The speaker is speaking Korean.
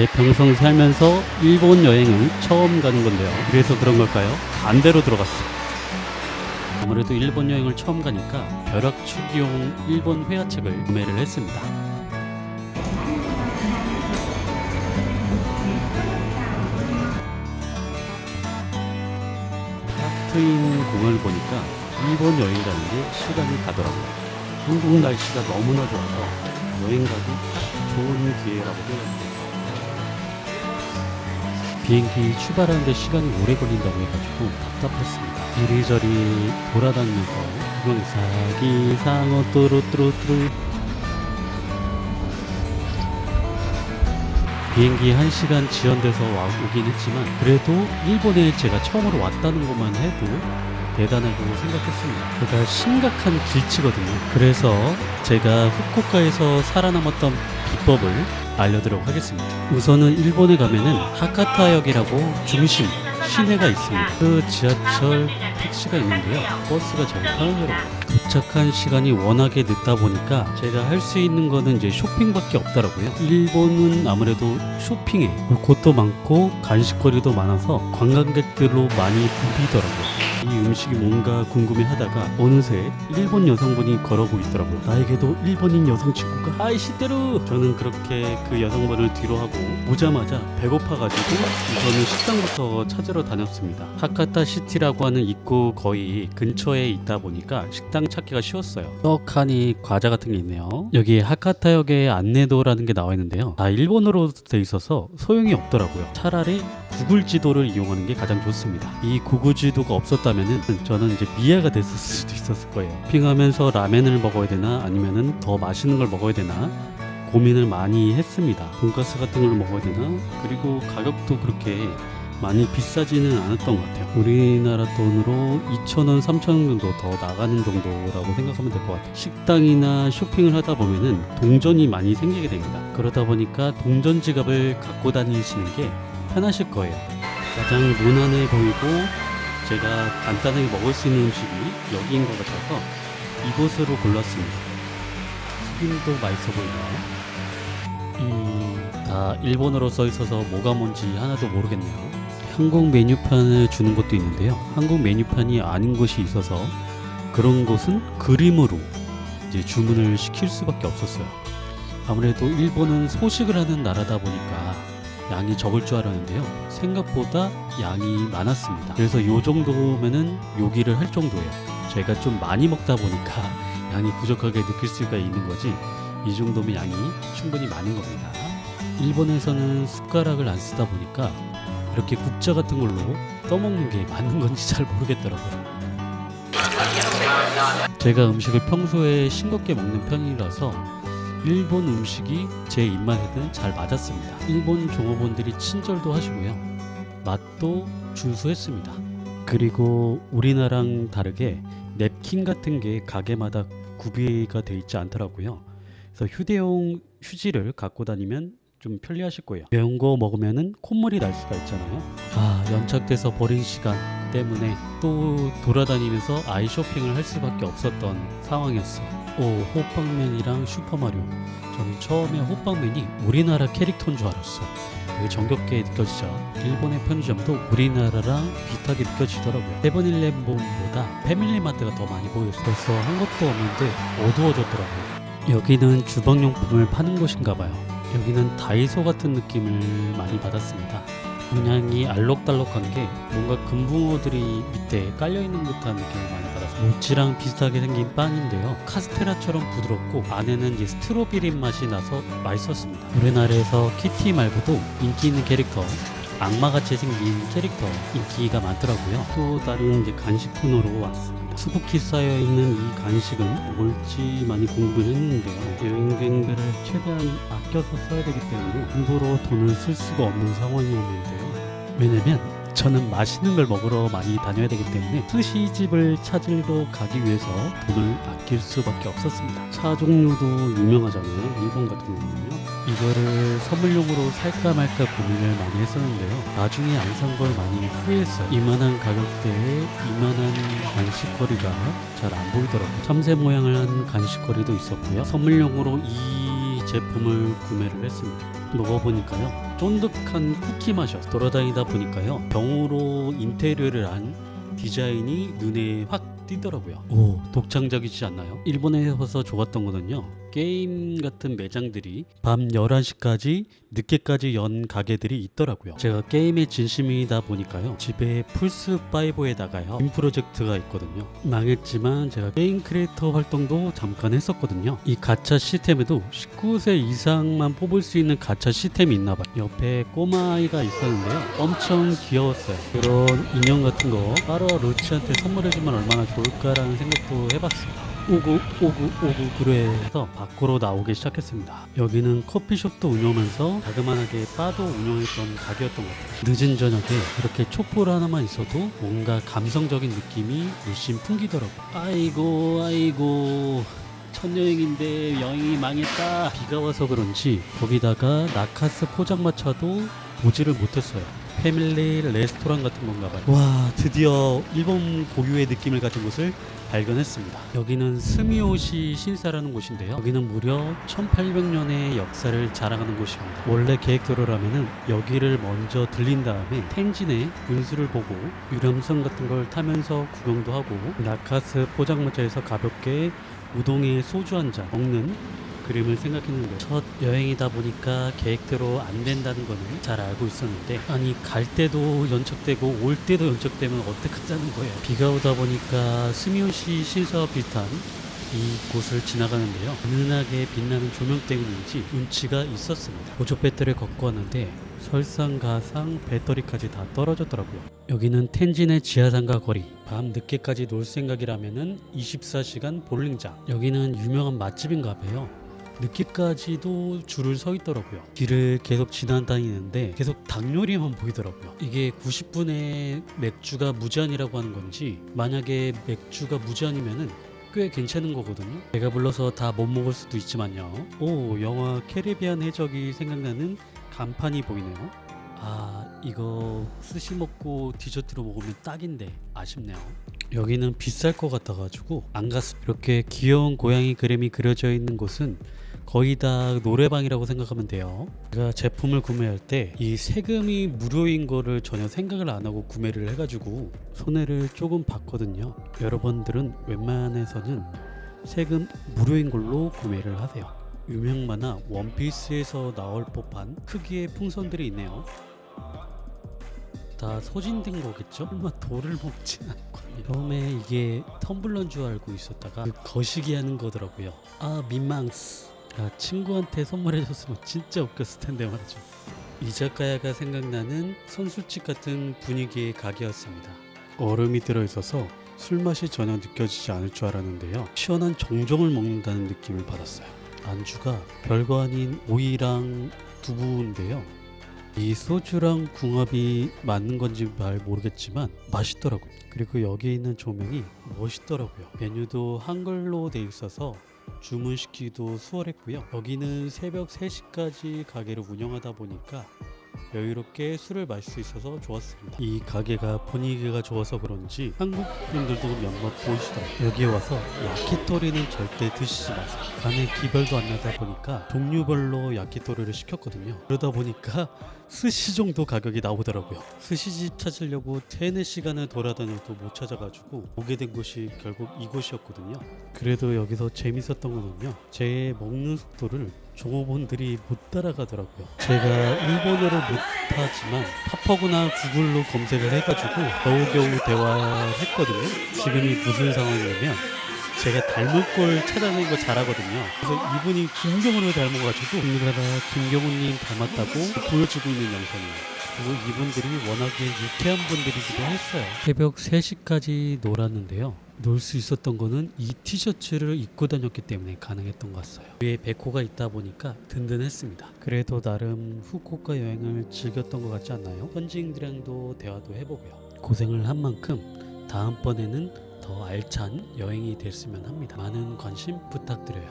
제 평생 살면서 일본 여행은 처음 가는 건데요. 그래서 그런 걸까요? 반대로 들어갔어요. 아무래도 일본 여행을 처음 가니까 벼락치기용 일본 회화책을 구매를 했습니다. 파트인 공연을 보니까 일본 여행이라는 게 시간이 가더라고요. 한국 날씨가 너무나 좋아서 여행 가기 좋은 기회라고 생각합니다. 비행기 출발하는데 시간이 오래 걸린다고 해가지고 답답했습니다. 이리저리 돌아다니면서 구경사기 상어 뚜루뚜루뚜루. 비행기 1시간 지연돼서 오긴 했지만 그래도 일본에 제가 처음으로 왔다는 것만 해도 대단하고 생각했습니다. 그러니까 심각한 길치거든요. 그래서 제가 후쿠오카에서 살아남았던 비법을 알려드리도록 하겠습니다. 우선은 일본에 가면은 하카타역이라고 중심 시내가 있습니다. 그 지하철 택시가 있는데요. 버스가 제일 편하더라고요. 도착한 시간이 워낙에 늦다 보니까 제가 할 수 있는 거는 이제 쇼핑밖에 없더라고요. 일본은 아무래도 쇼핑에 볼 곳도 많고 간식거리도 많아서 관광객들로 많이 붐비더라고요. 이 음식이 뭔가 궁금해 하다가 어느새 일본 여성분이 걸어오고 있더라고요. 나에게도 일본인 여성 친구가 아이시테루. 저는 그렇게 그 여성분을 뒤로 하고 오자마자 배고파가지고 우선은 식당부터 찾으러 다녔습니다. 하카타 시티라고 하는 입구 거의 근처에 있다 보니까 식당 찾기가 쉬웠어요. 떡하니 과자 같은 게 있네요. 여기 하카타역에 안내도라는 게 나와 있는데요. 다 일본어로 돼 있어서 소용이 없더라고요. 차라리 구글 지도를 이용하는 게 가장 좋습니다. 이 구글 지도가 없었다면은 저는 이제 미아가 됐을 수도 있었을 거예요. 쇼핑하면서 라멘을 먹어야 되나 아니면은 더 맛있는 걸 먹어야 되나 고민을 많이 했습니다. 돈가스 같은 걸 먹어야 되나. 그리고 가격도 그렇게 많이 비싸지는 않았던 것 같아요. 우리나라 돈으로 2,000원, 3,000원 정도 더 나가는 정도라고 생각하면 될 것 같아요. 식당이나 쇼핑을 하다 보면은 동전이 많이 생기게 됩니다. 그러다 보니까 동전 지갑을 갖고 다니시는 게 편하실 거예요. 가장 무난해 보이고 제가 간단하게 먹을 수 있는 음식이 여기인 것 같아서 이곳으로 골랐습니다. 튀김도 맛있어 보이네요. 다 일본어로 써 있어서 뭐가 뭔지 하나도 모르겠네요. 한국 메뉴판을 주는 것도 있는데요. 한국 메뉴판이 아닌 곳이 있어서 그런 곳은 그림으로 이제 주문을 시킬 수밖에 없었어요. 아무래도 일본은 소식을 하는 나라다 보니까 양이 적을 줄 알았는데요. 생각보다 양이 많았습니다. 그래서 요 정도면은 요기를 할 정도예요. 제가 좀 많이 먹다 보니까 양이 부족하게 느낄 수가 있는 거지 이 정도면 양이 충분히 많은 겁니다. 일본에서는 숟가락을 안 쓰다 보니까 이렇게 국자 같은 걸로 떠먹는 게 맞는 건지 잘 모르겠더라고요. 제가 음식을 평소에 싱겁게 먹는 편이라서 일본 음식이 제 입맛에는 잘 맞았습니다. 일본 종업원들이 친절도 하시고요. 맛도 준수했습니다. 그리고 우리나라랑 다르게 냅킨 같은 게 가게마다 구비가 돼 있지 않더라고요. 그래서 휴대용 휴지를 갖고 다니면 좀 편리하실 거예요. 매운 거 먹으면은 콧물이 날 수가 있잖아요. 연착돼서 버린 시간 때문에 또 돌아다니면서 아이 쇼핑을 할 수밖에 없었던 상황이었어요. 호빵맨이랑 슈퍼마리오. 저는 처음에 호빵맨이 우리나라 캐릭터인 줄 알았어요. 되게 정겹게 느껴지죠. 일본의 편의점도 우리나라랑 비슷하게 느껴지더라고요. 세븐일레븐보다 패밀리마트가 더 많이 보였어요. 그래서 한 것도 없는데 어두워졌더라고요. 여기는 주방용품을 파는 곳인가 봐요. 여기는 다이소 같은 느낌을 많이 받았습니다. 문양이 알록달록한 게 뭔가 금붕어들이 밑에 깔려있는 듯한 느낌을 많이 받았어요. 모찌랑 비슷하게 생긴 빵인데요. 카스테라처럼 부드럽고 안에는 이제 스트로베리 맛이 나서 맛있었습니다. 우리나라에서 키티 말고도 인기 있는 캐릭터, 악마같이 생긴 캐릭터 인기가 많더라고요. 또 다른 이제 간식 코너로 왔습니다. 수북히 쌓여있는 이 간식은 뭘지 많이 궁금을 했는데요. 여행객들을 최대한 아껴서 써야 되기 때문에 함부로 돈을 쓸 수가 없는 상황이었는데요. 왜냐면 저는 맛있는 걸 먹으러 많이 다녀야 되기 때문에 스시집을 찾으러 가기 위해서 돈을 아낄 수밖에 없었습니다. 차 종류도 유명하잖아요. 일본 같은 경우는요. 이거를 선물용으로 살까 말까 고민을 많이 했었는데요. 나중에 안 산 걸 많이 후회했어요. 이만한 가격대에 이만한 간식거리가 잘 안 보이더라고요. 참새 모양을 한 간식거리도 있었고요. 선물용으로 이 제품을 구매를 했습니다. 먹어보니까요. 쫀득한 쿠키 맛이었어요. 돌아다니다 보니까요, 병으로 인테리어를 한 디자인이 눈에 확 띄더라고요. 오, 독창적이지 않나요? 일본에서 좋았던 거는요, 게임 같은 매장들이 밤 11시까지 늦게까지 연 가게들이 있더라고요. 제가 게임에 진심이다 보니까요, 집에 플스5에다가요 인 프로젝트가 있거든요. 망했지만 제가 게임 크리에이터 활동도 잠깐 했었거든요. 이 가챠 시스템에도 19세 이상만 뽑을 수 있는 가챠 시스템이 있나봐요. 옆에 꼬마아이가 있었는데요, 엄청 귀여웠어요. 그런 인형 같은 거 바로 루치한테 선물해주면 얼마나 좋을까라는 생각도 해봤어요. 오구 그래서 밖으로 나오기 시작했습니다. 여기는 커피숍도 운영하면서 자그만하게 바도 운영했던 가게였던 것 같아요. 늦은 저녁에 이렇게 촛불 하나만 있어도 뭔가 감성적인 느낌이 물씬 풍기더라고요. 아이고 첫 여행인데 여행이 망했다. 비가 와서 그런지 거기다가 나카스 포장마차도 보지를 못했어요. 패밀리 레스토랑 같은 건가 봐요. 와, 드디어 일본 고유의 느낌을 가진 곳을 발견했습니다. 여기는 스미오시 신사라는 곳인데요, 여기는 무려 1800년의 역사를 자랑하는 곳입니다. 원래 계획대로라면은 여기를 먼저 들린 다음에 텐진의 분수를 보고 유람선 같은 걸 타면서 구경도 하고 나카스 포장마차에서 가볍게 우동에 소주 한 잔 먹는 그림을 생각했는데, 첫 여행이다 보니까 계획대로 안 된다는 거는 잘 알고 있었는데, 아니 갈 때도 연착되고 올 때도 연착되면 어떡하자는 거예요. 비가 오다 보니까 스미오시 신사와 비슷한 이 곳을 지나가는데요, 은은하게 빛나는 조명 때문인지 운치가 있었습니다. 보조 배터리를 걷고 왔는데 설상가상 배터리까지 다 떨어졌더라고요. 여기는 텐진의 지하상가 거리. 밤 늦게까지 놀 생각이라면은 24시간 볼링장. 여기는 유명한 맛집인가 봐요. 늦게까지도 줄을 서 있더라고요. 길을 계속 지나다니는데 계속 닭 요리만 보이더라고요. 이게 90분에 맥주가 무제한이라고 하는 건지, 만약에 맥주가 무제한이면은 꽤 괜찮은 거거든요. 배가 불러서 다 못 먹을 수도 있지만요. 오, 영화 캐리비안 해적이 생각나는 간판이 보이네요. 아, 이거 스시 먹고 디저트로 먹으면 딱인데 아쉽네요. 여기는 비쌀 것 같아가지고 안 갔어요. 이렇게 귀여운 고양이 그림이 그려져 있는 곳은 거의 다 노래방이라고 생각하면 돼요. 제가 제품을 구매할 때 이 세금이 무료인 거를 전혀 생각을 안 하고 구매를 해가지고 손해를 조금 봤거든요. 여러분들은 웬만해서는 세금 무료인 걸로 구매를 하세요. 유명 만화 원피스에서 나올 법한 크기의 풍선들이 있네요. 다 소진된 거겠죠? 설마 돌을 먹진 않고. 처음에 이게 텀블러인 줄 알고 있었다가 그 거시기 하는 거더라고요. 아, 민망스. 친구한테 선물해줬으면 진짜 웃겼을 텐데 말이죠. 이자카야가 생각나는 선술집 같은 분위기의 가게였습니다. 얼음이 들어있어서 술맛이 전혀 느껴지지 않을 줄 알았는데요, 시원한 정종을 먹는다는 느낌을 받았어요. 안주가 별거 아닌 오이랑 두부인데요, 이 소주랑 궁합이 맞는 건지 잘 모르겠지만 맛있더라고요. 그리고 여기 있는 조명이 멋있더라고요. 메뉴도 한글로 돼 있어서 주문시키기도 수월했고요. 여기는 새벽 3시까지 가게를 운영하다 보니까 여유롭게 술을 마실 수 있어서 좋았습니다. 이 가게가 분위기가 좋아서 그런지 한국 분들도 몇몇 보이시더라고요. 여기에 와서 야키토리는 절대 드시지 마세요. 간에 기별도 안 나다 보니까 종류별로 야키토리를 시켰거든요. 그러다 보니까 스시 정도 가격이 나오더라고요. 스시집 찾으려고 3-4시간을 돌아다녀도 못 찾아가지고 오게 된 곳이 결국 이곳이었거든요. 그래도 여기서 재밌었던 거는요, 제 먹는 속도를 종업원들이 못 따라가더라고요. 제가 일본어를 못하지만 팝하거나 구글로 검색을 해가지고 겨우겨우 대화를 했거든요. 지금이 무슨 상황이냐면, 제가 닮을 걸 찾아내는 거 잘하거든요. 그래서 이분이 김경훈을 닮아가지고 우리나라 김경훈님 닮았다고 보여주고 있는 영상이에요. 그리고 이분들이 워낙에 유쾌한 분들이기도 했어요. 새벽 3시까지 놀았는데요, 놀 수 있었던 거는 이 티셔츠를 입고 다녔기 때문에 가능했던 것 같아요. 위에 백호가 있다 보니까 든든했습니다. 그래도 나름 후쿠오카 여행을 즐겼던 것 같지 않나요? 현지인들이랑도 대화도 해보고요. 고생을 한 만큼 다음번에는 더 알찬 여행이 됐으면 합니다. 많은 관심 부탁드려요.